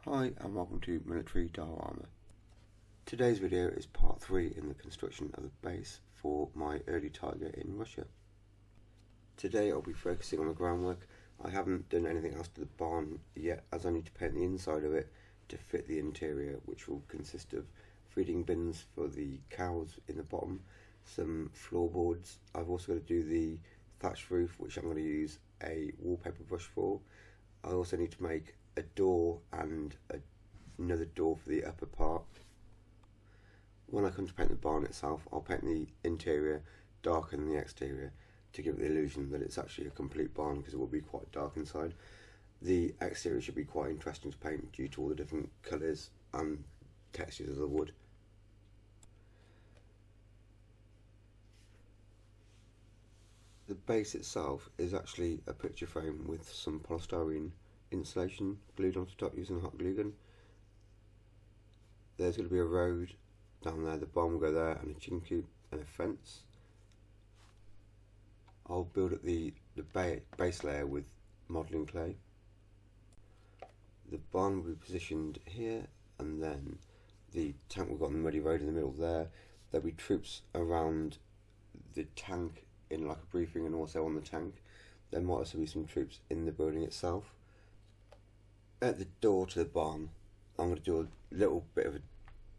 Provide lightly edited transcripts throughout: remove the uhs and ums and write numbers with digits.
Hi and welcome to Military Diorama. Today's video is part 3 in the construction of the base for my early target in Russia. Today I'll be focusing on the groundwork. I haven't done anything else to the barn yet, as I need to paint the inside of it to fit the interior, which will consist of feeding bins for the cows in the bottom, some floorboards. I've also got to do the thatched roof, which I'm going to use a wallpaper brush for. I also need to make a door and another door for the upper part. When I come to paint the barn itself, I'll paint the interior darker than the exterior to give it the illusion that it's actually a complete barn, because it will be quite dark inside. The exterior should be quite interesting to paint due to all the different colours and textures of the wood. The base itself is actually a picture frame with some polystyrene insulation glued onto top using a hot glue gun. There's going to be a road down there, the barn will go there, and a chicken coop and a fence. I'll build up the base layer with modelling clay. The barn will be positioned here, and then the tank will go on the muddy road in the middle there. There'll be troops around the tank in like a briefing, and also on the tank. There might also be some troops in the building itself. At the door to the barn, I'm going to do a little bit of a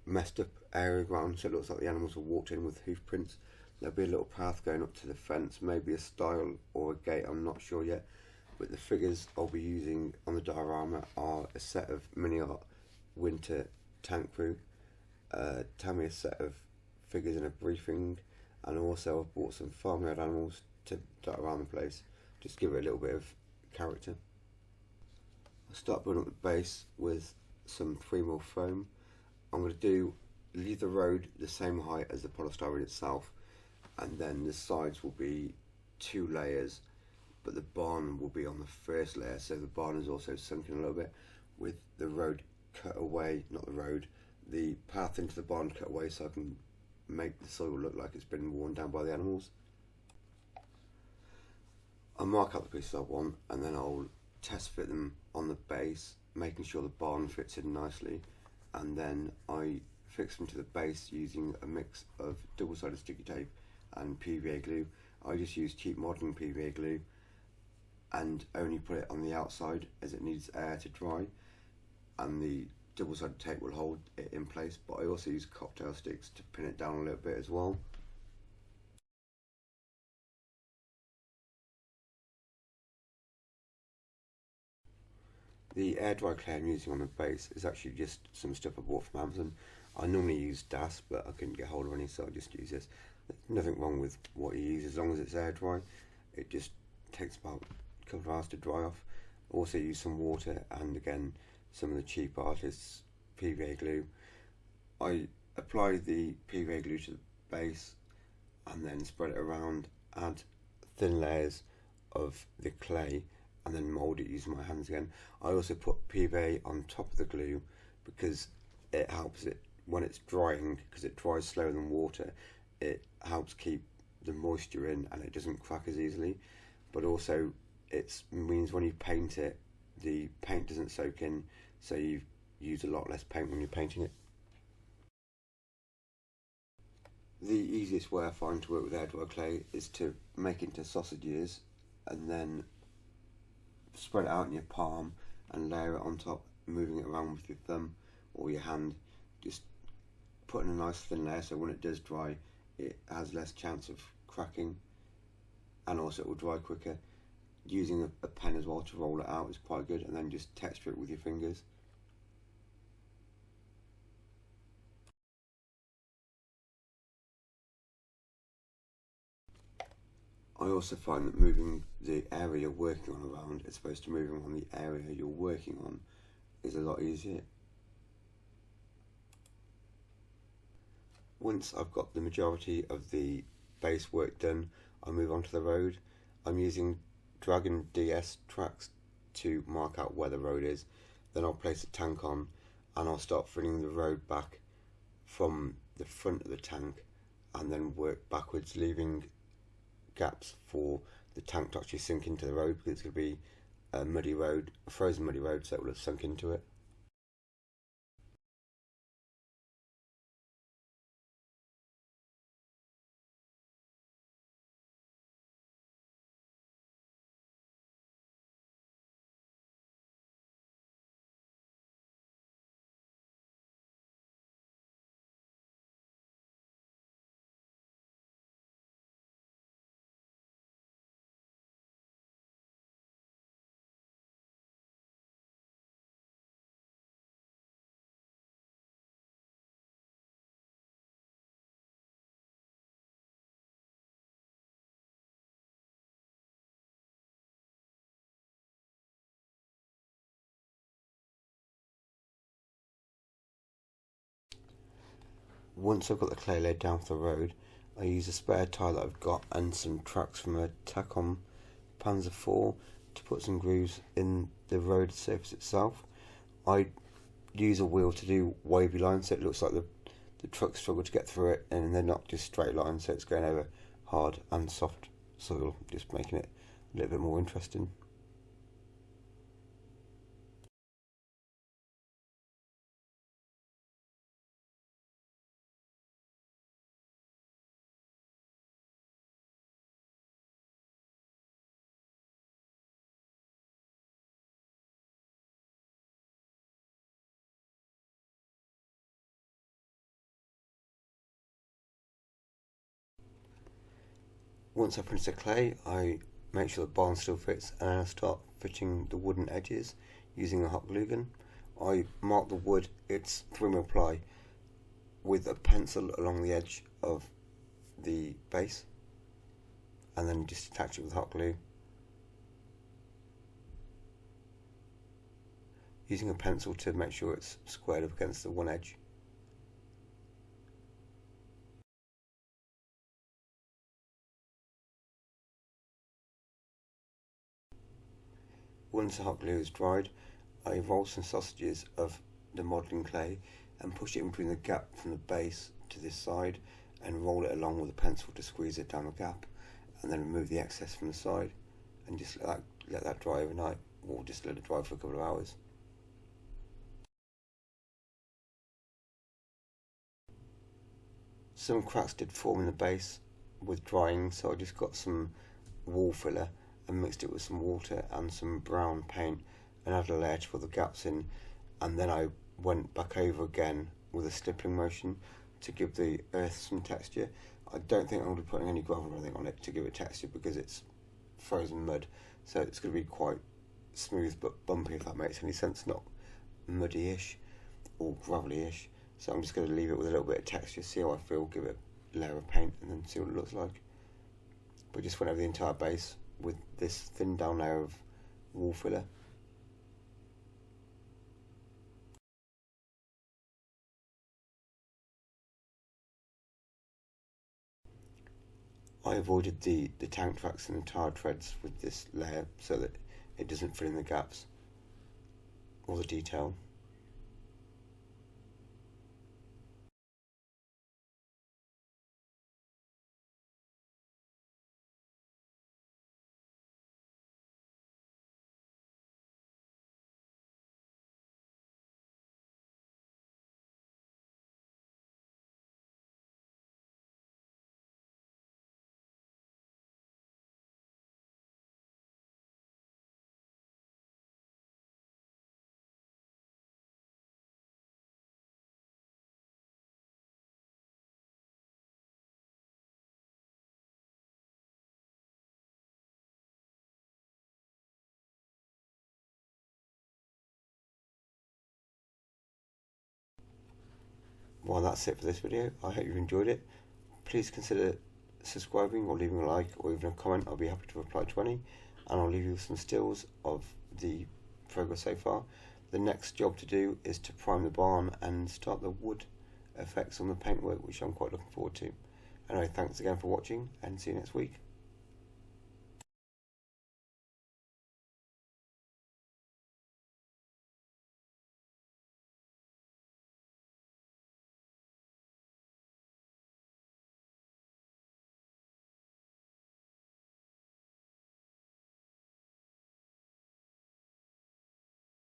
messed up area ground, so it looks like the animals have walked in with hoof prints. There'll be a little path going up to the fence, maybe a stile or a gate, I'm not sure yet. But the figures I'll be using on the diorama are a set of Mini Art Winter Tank Crew, Tammy a set of figures in a briefing, and also I've bought some farmyard animals to dot around the place, just give it a little bit of character. I'll start building up the base with some 3mm foam. I'm going to leave the road the same height as the polystyrene itself, and then the sides will be 2 layers, but the barn will be on the first layer, so the barn is also sunken a little bit, with the road cut away, not the road, the path into the barn cut away, so I can make the soil look like it's been worn down by the animals. I'll mark out the pieces I want, and then I'll test fit them on the base, making sure the barn fits in nicely, and then I fix them to the base using a mix of double-sided sticky tape and PVA glue. I just use cheap modern PVA glue and only put it on the outside as it needs air to dry, and the double-sided tape will hold it in place, but I also use cocktail sticks to pin it down a little bit as well. The air dry clay I'm using on the base is actually just some stuff I bought from Amazon. I normally use DAS, but I couldn't get hold of any, so I just use this. There's nothing wrong with what you use as long as it's air dry. It just takes about a couple of hours to dry off. Also use some water and again some of the cheap artists PVA glue. I apply the PVA glue to the base and then spread it around, add thin layers of the clay, and then mould it using my hands again. I also put PVA on top of the glue because it helps it when it's drying, because it dries slower than water. It helps keep the moisture in and it doesn't crack as easily, but also it means when you paint it, the paint doesn't soak in, so you use a lot less paint when you're painting it. The easiest way I find to work with air dry clay is to make it into sausages and then spread it out in your palm and layer it on top, moving it around with your thumb or your hand, just putting a nice thin layer so when it does dry it has less chance of cracking, and also it will dry quicker. Using a pen as well to roll it out is quite good, and then just texture it with your fingers. I also find that moving the area you're working on around as opposed to moving on the area you're working on is a lot easier. Once I've got the majority of the base work done, I move on to the road. I'm using Dragon DS tracks to mark out where the road is. Then I'll place a tank on and I'll start filling the road back from the front of the tank and then work backwards, leaving gaps for the tank to actually sink into the road, because it's going to be a muddy road, a frozen muddy road, so it will have sunk into it. Once I've got the clay laid down for the road, I use a spare tire that I've got and some tracks from a Takom Panzer IV to put some grooves in the road surface itself. I use a wheel to do wavy lines so it looks like the trucks struggle to get through it and they're not just straight lines, so it's going over hard and soft soil, just making it a little bit more interesting. Once I finish the clay, I make sure the barn still fits and I start fitting the wooden edges using a hot glue gun. I mark the wood, it's 3mm ply, with a pencil along the edge of the base and then just attach it with hot glue. Using a pencil to make sure it's squared up against the one edge. Once the hot glue is dried, I roll some sausages of the modelling clay and push it in between the gap from the base to this side and roll it along with a pencil to squeeze it down the gap, and then remove the excess from the side and just let that dry overnight, or just let it dry for a couple of hours. Some cracks did form in the base with drying, so I just got some wall filler and mixed it with some water and some brown paint and added a layer to fill the gaps in, and then I went back over again with a stippling motion to give the earth some texture. I don't think I'm going to be putting any gravel or anything on it to give it texture because it's frozen mud, so it's going to be quite smooth but bumpy, if that makes any sense, not muddy-ish or gravelly-ish. So I'm just going to leave it with a little bit of texture, see how I feel, give it a layer of paint and then see what it looks like. But just went over the entire base with this thin down layer of wall filler. I avoided the tank tracks and the tire treads with this layer so that it doesn't fill in the gaps or the detail. Well, that's it for this video. I hope you enjoyed it. Please consider subscribing or leaving a like or even a comment. I'll be happy to reply to any, and I'll leave you with some stills of the progress so far. The next job to do is to prime the barn and start the wood effects on the paintwork, which I'm quite looking forward to. Anyway, thanks again for watching and see you next week.